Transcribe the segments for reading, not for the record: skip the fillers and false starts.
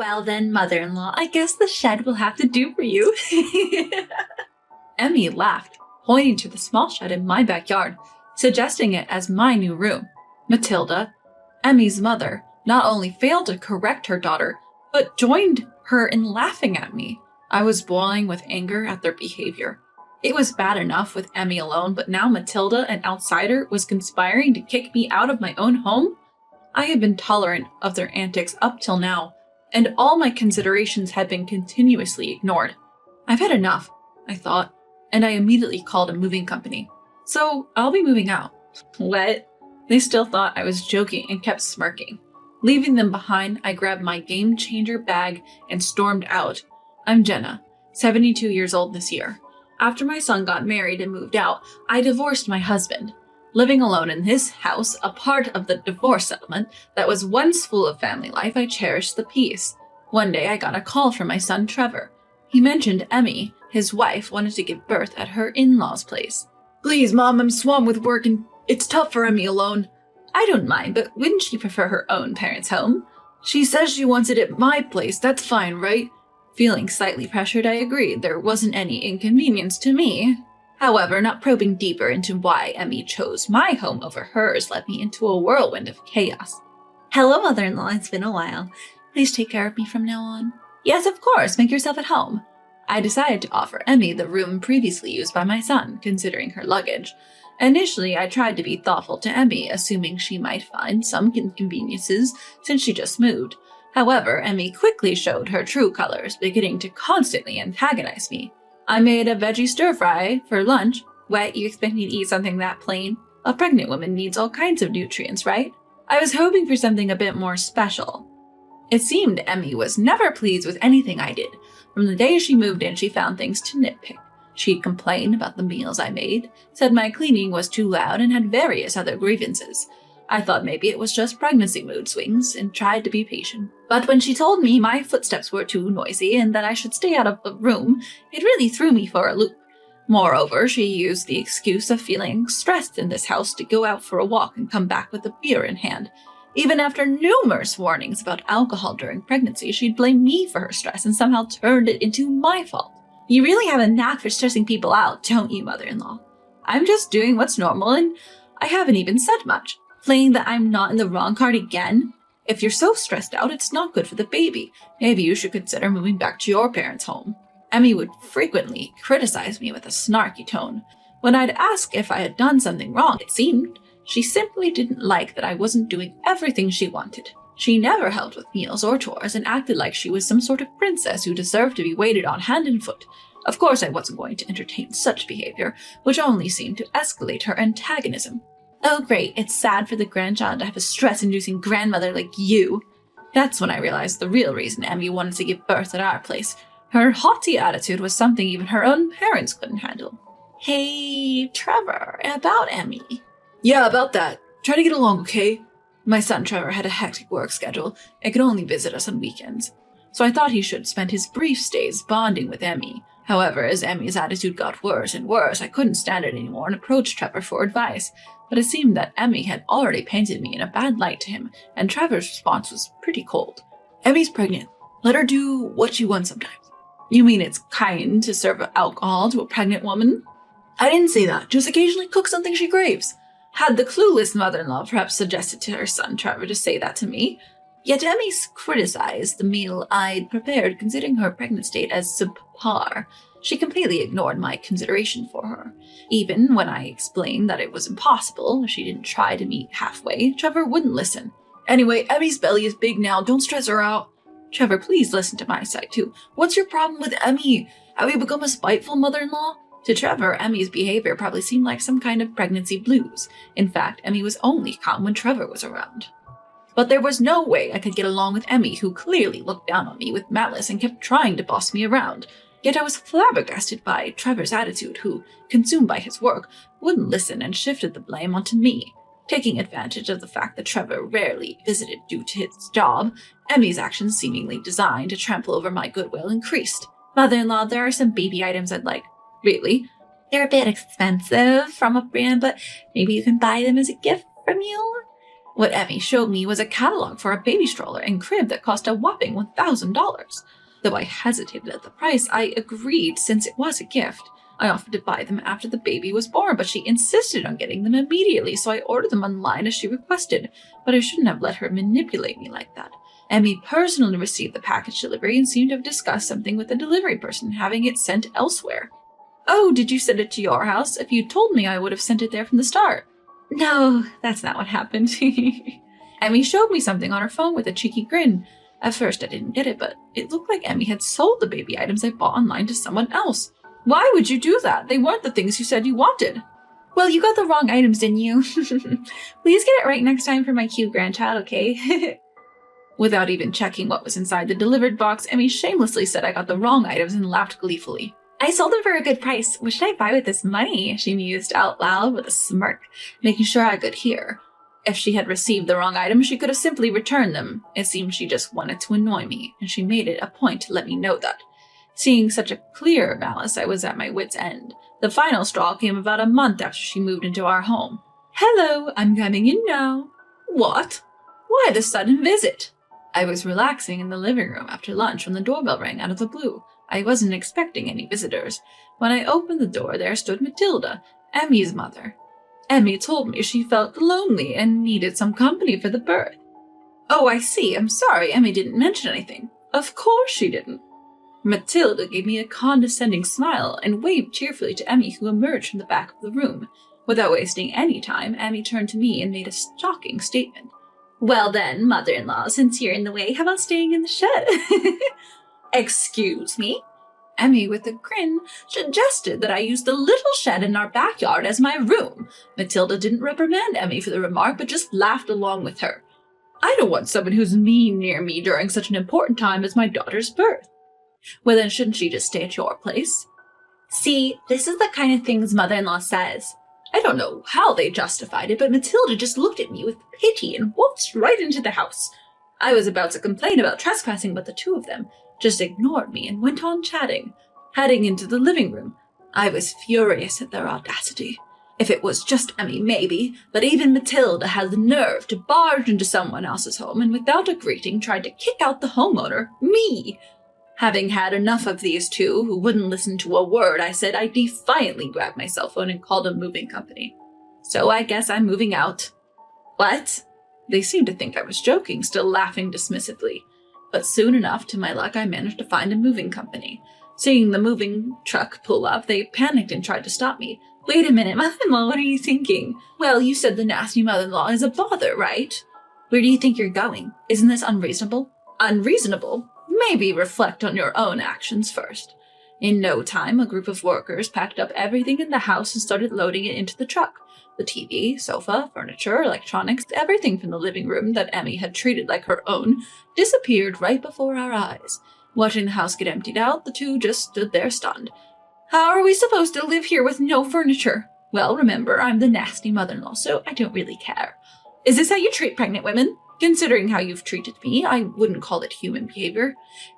Well then, mother-in-law, I guess the shed will have to do for you. Emmy laughed, pointing to the small shed in my backyard, suggesting it as my new room. Matilda, Emmy's mother, not only failed to correct her daughter, but joined her in laughing at me. I was boiling with anger at their behavior. It was bad enough with Emmy alone, but now Matilda, an outsider, was conspiring to kick me out of my own home? I had been tolerant of their antics up till now, and all my considerations had been continuously ignored. I've had enough, I thought, and I immediately called a moving company. So I'll be moving out. What? They still thought I was joking and kept smirking. Leaving them behind, I grabbed my game changer bag and stormed out. I'm Jenna, 72 years old this year. After my son got married and moved out, I divorced my husband. Living alone in this house, a part of the divorce settlement that was once full of family life, I cherished the peace. One day I got a call from my son Trevor. He mentioned Emmy, his wife, wanted to give birth at her in-laws' place. Please, Mom, I'm swamped with work and it's tough for Emmy alone. I don't mind, but wouldn't she prefer her own parents' home? She says she wants it at my place, that's fine, right? Feeling slightly pressured, I agreed there wasn't any inconvenience to me. However, not probing deeper into why Emmy chose my home over hers led me into a whirlwind of chaos. Hello, mother-in-law, it's been a while. Please take care of me from now on. Yes, of course, make yourself at home. I decided to offer Emmy the room previously used by my son, considering her luggage. Initially, I tried to be thoughtful to Emmy, assuming she might find some inconveniences since she just moved. However, Emmy quickly showed her true colors, beginning to constantly antagonize me. I made a veggie stir-fry for lunch. What, you expect me to eat something that plain? A pregnant woman needs all kinds of nutrients, right? I was hoping for something a bit more special. It seemed Emmy was never pleased with anything I did. From the day she moved in, she found things to nitpick. She'd complain about the meals I made, said my cleaning was too loud, and had various other grievances. I thought maybe it was just pregnancy mood swings and tried to be patient. But when she told me my footsteps were too noisy and that I should stay out of the room, it really threw me for a loop. Moreover, she used the excuse of feeling stressed in this house to go out for a walk and come back with a beer in hand. Even after numerous warnings about alcohol during pregnancy, she'd blame me for her stress and somehow turned it into my fault. You really have a knack for stressing people out, don't you, mother-in-law? I'm just doing what's normal and I haven't even said much. Playing that I'm not in the wrong card again? If you're so stressed out, it's not good for the baby. Maybe you should consider moving back to your parents' home. Emmy would frequently criticize me with a snarky tone. When I'd ask if I had done something wrong, it seemed she simply didn't like that I wasn't doing everything she wanted. She never helped with meals or chores and acted like she was some sort of princess who deserved to be waited on hand and foot. Of course, I wasn't going to entertain such behavior, which only seemed to escalate her antagonism. Oh great, it's sad for the grandchild to have a stress-inducing grandmother like you. That's when I realized the real reason Emmy wanted to give birth at our place. Her haughty attitude was something even her own parents couldn't handle. Hey, Trevor, about Emmy. Yeah, about that. Try to get along, okay? My son Trevor had a hectic work schedule and could only visit us on weekends, so I thought he should spend his brief stays bonding with Emmy. However, as Emmy's attitude got worse and worse, I couldn't stand it anymore and approached Trevor for advice. But it seemed that Emmy had already painted me in a bad light to him, and Trevor's response was pretty cold. Emmy's pregnant. Let her do what she wants sometimes. You mean it's kind to serve alcohol to a pregnant woman? I didn't say that. Just occasionally cook something she craves. Had the clueless mother-in-law perhaps suggested to her son Trevor to say that to me? Yet Emmy criticized the meal I'd prepared, considering her pregnant state as subpar. She completely ignored my consideration for her. Even when I explained that it was impossible if she didn't try to meet halfway, Trevor wouldn't listen. Anyway, Emmy's belly is big now, don't stress her out. Trevor, please listen to my side too. What's your problem with Emmy? Have you become a spiteful mother-in-law? To Trevor, Emmy's behavior probably seemed like some kind of pregnancy blues. In fact, Emmy was only calm when Trevor was around. But there was no way I could get along with Emmy, who clearly looked down on me with malice and kept trying to boss me around. Yet I was flabbergasted by Trevor's attitude, who, consumed by his work, wouldn't listen and shifted the blame onto me. Taking advantage of the fact that Trevor rarely visited due to his job, Emmy's actions, seemingly designed to trample over my goodwill, increased. Mother-in-law, there are some baby items I'd like. Really? They're a bit expensive from a brand, but maybe you can buy them as a gift from you? What Emmy showed me was a catalog for a baby stroller and crib that cost a whopping $1,000. Though I hesitated at the price, I agreed since it was a gift. I offered to buy them after the baby was born, but she insisted on getting them immediately, so I ordered them online as she requested. But I shouldn't have let her manipulate me like that. Emmy personally received the package delivery and seemed to have discussed something with the delivery person, having it sent elsewhere. Oh, did you send it to your house? If you'd told me, I would have sent it there from the start. No, that's not what happened. Emmy showed me something on her phone with a cheeky grin. At first, I didn't get it, but it looked like Emmy had sold the baby items I bought online to someone else. Why would you do that? They weren't the things you said you wanted. Well, you got the wrong items, didn't you? Please get it right next time for my cute grandchild, okay? Without even checking what was inside the delivered box, Emmy shamelessly said I got the wrong items and laughed gleefully. I sold them for a good price. What should I buy with this money? She mused out loud with a smirk, making sure I could hear. If she had received the wrong items, she could have simply returned them. It seemed she just wanted to annoy me, and she made it a point to let me know that. Seeing such a clear malice, I was at my wit's end. The final straw came about a month after she moved into our home. Hello, I'm coming in now. What? Why the sudden visit? I was relaxing in the living room after lunch when the doorbell rang out of the blue. I wasn't expecting any visitors. When I opened the door, there stood Matilda, Emmy's mother. Emmy told me she felt lonely and needed some company for the birth. Oh, I see. I'm sorry. Emmy didn't mention anything. Of course she didn't. Matilda gave me a condescending smile and waved cheerfully to Emmy, who emerged from the back of the room. Without wasting any time, Emmy turned to me and made a shocking statement. Well then, mother-in-law, since you're in the way, how about staying in the shed? Excuse me? Emmy, with a grin, suggested that I use the little shed in our backyard as my room. Matilda didn't reprimand Emmy for the remark, but just laughed along with her. I don't want someone who's mean near me during such an important time as my daughter's birth. Well, then shouldn't she just stay at your place? See, this is the kind of things mother-in-law says. I don't know how they justified it, but Matilda just looked at me with pity and waltzed right into the house. I was about to complain about trespassing, but the two of them just ignored me and went on chatting. Heading into the living room, I was furious at their audacity. If it was just Emmy, maybe, but even Matilda had the nerve to barge into someone else's home and without a greeting tried to kick out the homeowner, me. Having had enough of these two who wouldn't listen to a word I said, I defiantly grabbed my cell phone and called a moving company. So I guess I'm moving out. What? They seemed to think I was joking, still laughing dismissively. But soon enough, to my luck, I managed to find a moving company. Seeing the moving truck pull up, they panicked and tried to stop me. Wait a minute, mother-in-law, what are you thinking? Well, you said the nasty mother-in-law is a bother, right? Where do you think you're going? Isn't this unreasonable? Unreasonable? Maybe reflect on your own actions first. In no time, a group of workers packed up everything in the house and started loading it into the truck. The TV, sofa, furniture, electronics, everything from the living room that Emmy had treated like her own, disappeared right before our eyes. Watching the house get emptied out, the two just stood there stunned. How are we supposed to live here with no furniture? Well, remember, I'm the nasty mother-in-law, so I don't really care. Is this how you treat pregnant women? Considering how you've treated me, I wouldn't call it human behavior.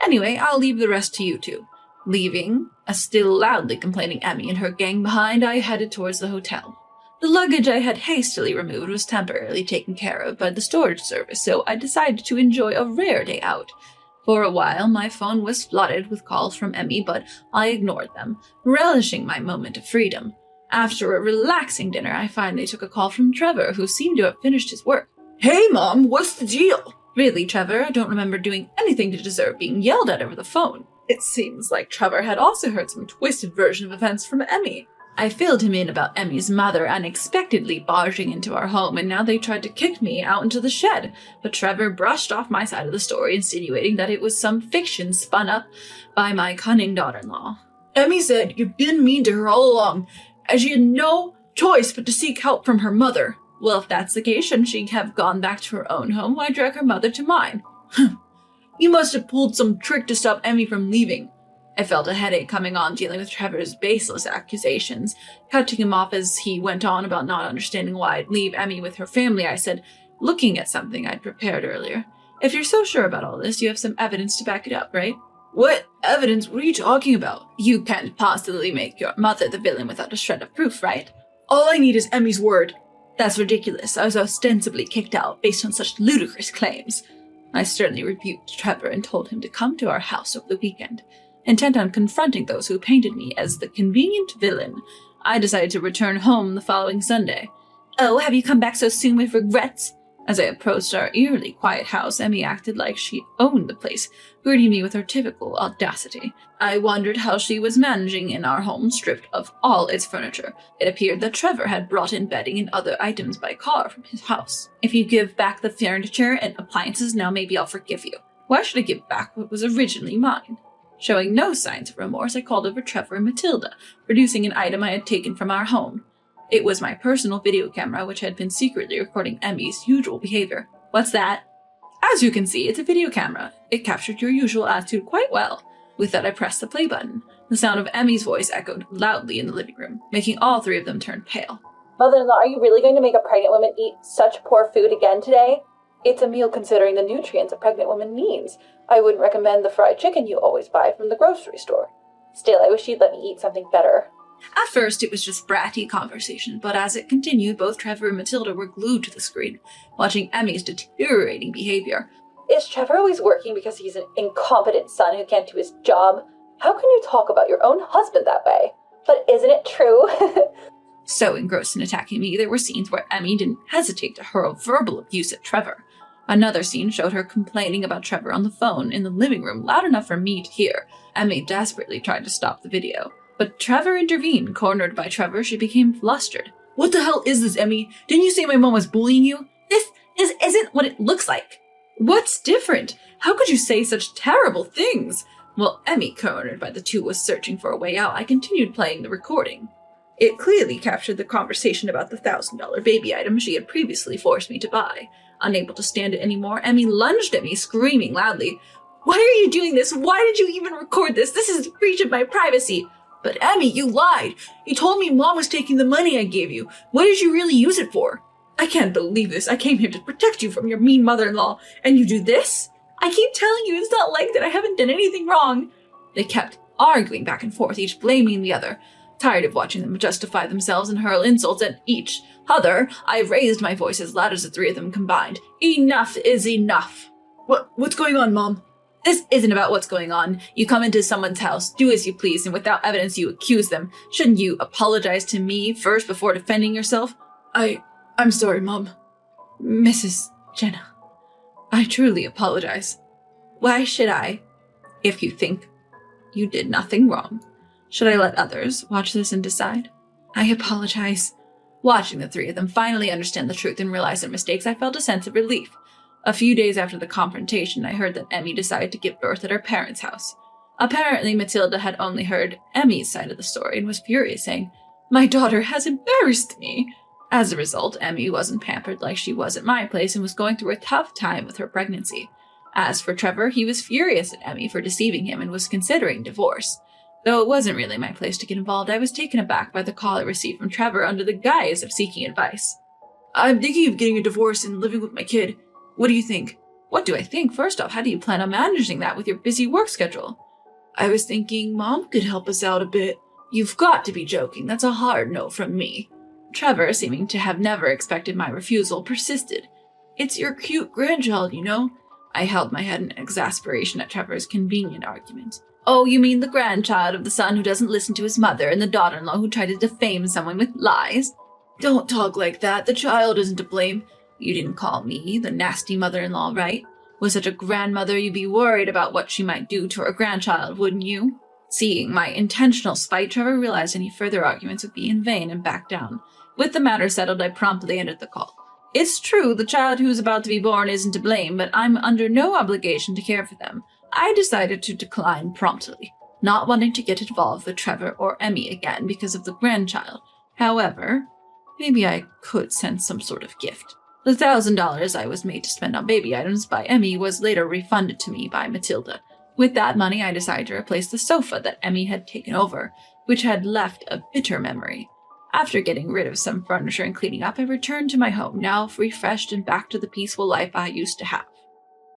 Anyway, I'll leave the rest to you two. Leaving a still loudly complaining Emmy and her gang behind, I headed towards the hotel. The luggage I had hastily removed was temporarily taken care of by the storage service, so I decided to enjoy a rare day out. For a while, my phone was flooded with calls from Emmy, but I ignored them, relishing my moment of freedom. After a relaxing dinner, I finally took a call from Trevor, who seemed to have finished his work. Hey, Mom, what's the deal? Really, Trevor, I don't remember doing anything to deserve being yelled at over the phone. It seems like Trevor had also heard some twisted version of events from Emmy. I filled him in about Emmy's mother unexpectedly barging into our home, and now they tried to kick me out into the shed, but Trevor brushed off my side of the story, insinuating that it was some fiction spun up by my cunning daughter-in-law. Emmy said you'd been mean to her all along, and she had no choice but to seek help from her mother. Well, if that's the case, shouldn't she have gone back to her own home? Why drag her mother to mine? You must have pulled some trick to stop Emmy from leaving. I felt a headache coming on dealing with Trevor's baseless accusations. Cutting him off as he went on about not understanding why I'd leave Emmy with her family, I said, looking at something I'd prepared earlier. If you're so sure about all this, you have some evidence to back it up, right? What evidence? What are you talking about? You can't possibly make your mother the villain without a shred of proof, right? All I need is Emmy's word. That's ridiculous. I was ostensibly kicked out based on such ludicrous claims. I sternly rebuked Trevor and told him to come to our house over the weekend. Intent on confronting those who painted me as the convenient villain, I decided to return home the following Sunday. Oh, have you come back so soon with regrets? As I approached our eerily quiet house, Emmy acted like she owned the place, greeting me with her typical audacity. I wondered how she was managing in our home stripped of all its furniture. It appeared that Trevor had brought in bedding and other items by car from his house. If you give back the furniture and appliances, now maybe I'll forgive you. Why should I give back what was originally mine? Showing no signs of remorse, I called over Trevor and Matilda, producing an item I had taken from our home. It was my personal video camera, which had been secretly recording Emmy's usual behavior. What's that? As you can see, it's a video camera. It captured your usual attitude quite well. With that, I pressed the play button. The sound of Emmy's voice echoed loudly in the living room, making all three of them turn pale. Mother-in-law, are you really going to make a pregnant woman eat such poor food again today? It's a meal considering the nutrients a pregnant woman needs. I wouldn't recommend the fried chicken you always buy from the grocery store. Still, I wish you'd let me eat something better. At first, it was just bratty conversation, but as it continued, both Trevor and Matilda were glued to the screen, watching Emmy's deteriorating behavior. Is Trevor always working because he's an incompetent son who can't do his job? How can you talk about your own husband that way? But isn't it true? So engrossed in attacking me, there were scenes where Emmy didn't hesitate to hurl verbal abuse at Trevor. Another scene showed her complaining about Trevor on the phone in the living room, loud enough for me to hear. Emmy desperately tried to stop the video, but Trevor intervened. Cornered by Trevor, she became flustered. What the hell is this, Emmy? Didn't you say my mom was bullying you? This isn't what it looks like. What's different? How could you say such terrible things? While Emmy, cornered by the two, was searching for a way out, I continued playing the recording. It clearly captured the conversation about the $1,000 baby item she had previously forced me to buy. Unable to stand it anymore, Emmy lunged at me, screaming loudly, "Why are you doing this? Why did you even record this? This is a breach of my privacy." But Emmy, you lied. You told me Mom was taking the money I gave you. What did you really use it for? I can't believe this. I came here to protect you from your mean mother-in-law, and you do this? I keep telling you it's not like that. I haven't done anything wrong. They kept arguing back and forth, each blaming the other. Tired of watching them justify themselves and hurl insults at each other, I raised my voice as loud as the three of them combined. Enough is enough. What's going on, Mom? This isn't about what's going on. You come into someone's house, do as you please, and without evidence you accuse them. Shouldn't you apologize to me first before defending yourself? I'm sorry, Mom. Mrs. Jenna, I truly apologize. Why should I? If you think you did nothing wrong, should I let others watch this and decide? I apologize. Watching the three of them finally understand the truth and realize their mistakes, I felt a sense of relief. A few days after the confrontation, I heard that Emmy decided to give birth at her parents' house. Apparently, Matilda had only heard Emmy's side of the story and was furious, saying, "My daughter has embarrassed me." As a result, Emmy wasn't pampered like she was at my place and was going through a tough time with her pregnancy. As for Trevor, he was furious at Emmy for deceiving him and was considering divorce. Though it wasn't really my place to get involved, I was taken aback by the call I received from Trevor under the guise of seeking advice. "I'm thinking of getting a divorce and living with my kid. What do you think?" What do I think? First off, how do you plan on managing that with your busy work schedule? I was thinking Mom could help us out a bit. You've got to be joking. That's a hard no from me. Trevor, seeming to have never expected my refusal, persisted. It's your cute grandchild, you know. I held my head in exasperation at Trevor's convenient argument. Oh, you mean the grandchild of the son who doesn't listen to his mother and the daughter-in-law who tried to defame someone with lies? Don't talk like that. The child isn't to blame. You didn't call me the nasty mother-in-law, right? With such a grandmother, you'd be worried about what she might do to her grandchild, wouldn't you? Seeing my intentional spite, Trevor realized any further arguments would be in vain and backed down. With the matter settled, I promptly ended the call. It's true, the child who's about to be born isn't to blame, but I'm under no obligation to care for them. I decided to decline promptly, not wanting to get involved with Trevor or Emmy again because of the grandchild. However, maybe I could send some sort of gift. The $1,000 I was made to spend on baby items by Emmy was later refunded to me by Matilda. With that money, I decided to replace the sofa that Emmy had taken over, which had left a bitter memory. After getting rid of some furniture and cleaning up, I returned to my home, now refreshed and back to the peaceful life I used to have.